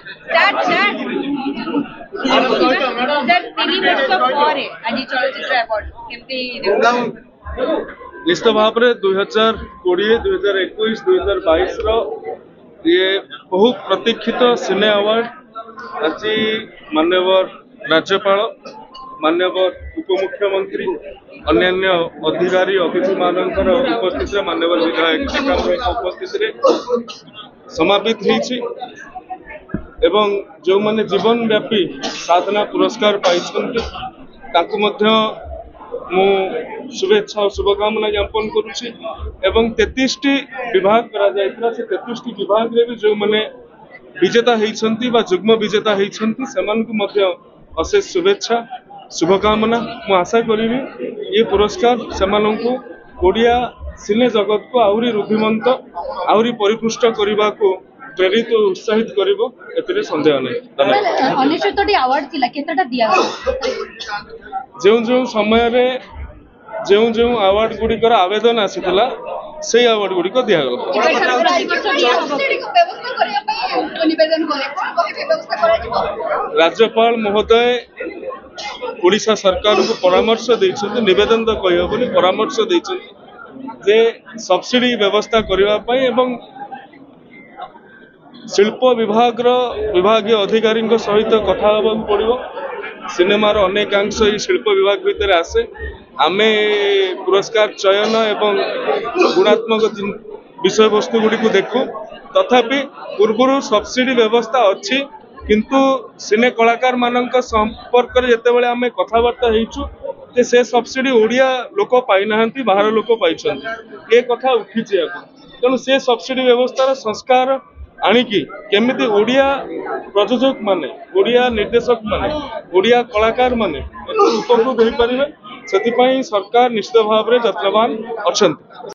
Start, start. Sir, 3 ବର୍ଷ ପରେ ଆଜି ଚଳଚ୍ଚିତ୍ର ଆୱାର୍ଡ କେମିତି निश्चित भाव में 2020, 2021, 2022 ये बहु प्रतीक्षित सिने अवार्ड आज माननीय राज्यपाल माननीय उपमुख्यमंत्री अन्य अधिकारी अतिथि मानकर उपस्थित माननीय विधायक उपस्थित समापित होती एवं जो माने जीवन व्यापी साधना पुरस्कार पाई मु शुभेच्छा और शुभकामना ज्ञापन करुच्ची एवं 33टी विभाग करा जायतिला से 33टी विभाग रे भी जो माने विजेता होइछंती बा जुग्म विजेता होइछंती समान को मध्य अशेष शुभेच्छा शुभकामना मु आशा करिवि ये पुरस्कार समान को ओडिया सिने जगत को आउरी रुधिमंत आउरी परिपुष्ट करबा को प्रेरित और उत्साहित करिवो एतरे संदेह नै। धन्यवाद। 19टी अवार्ड थिला केतटा दिया जो समय रे जो अवार्ड गुडी कर आवेदन आसीथिला से अवार्ड गुडी को दिया गला राज्यपाल महोदय ओडिशा सरकार को परामर्श दैछन्ति निवेदन तो कहियो बोली परामर्श दैछन्ति जे सब्सिडी व्यवस्था करबा पई एवं शिल्प विभागीय अधिकारी सहित कथा हेबाक पड़िबो सिनेमार अनेकांश शिल्प विभाग भितर आसे आमे पुरस्कार चयन एवं गुणात्मक विषय वस्तु गुडी को देखु तथापि पूर्व सब्सिडी व्यवस्था अच्छी किंतु सिने कलाकार मानक संपर्क जेते बेले आमे कथाबार्ता हेचु जे से सब्सिडी ओडिया लोक पाई नाहंती बाहर लोक पाइछंती ए कथा उठिछि आको तेणु से सब्सिडी व्यवस्था संस्कार आनिकी केमिति ओडिया प्रयोजक माने ओडिया निर्देशक माने ओडिया कलाकार माने उपकृत हो पारिबे सेति पई सरकार निश्चित भाव रे यत्नवान अछंती।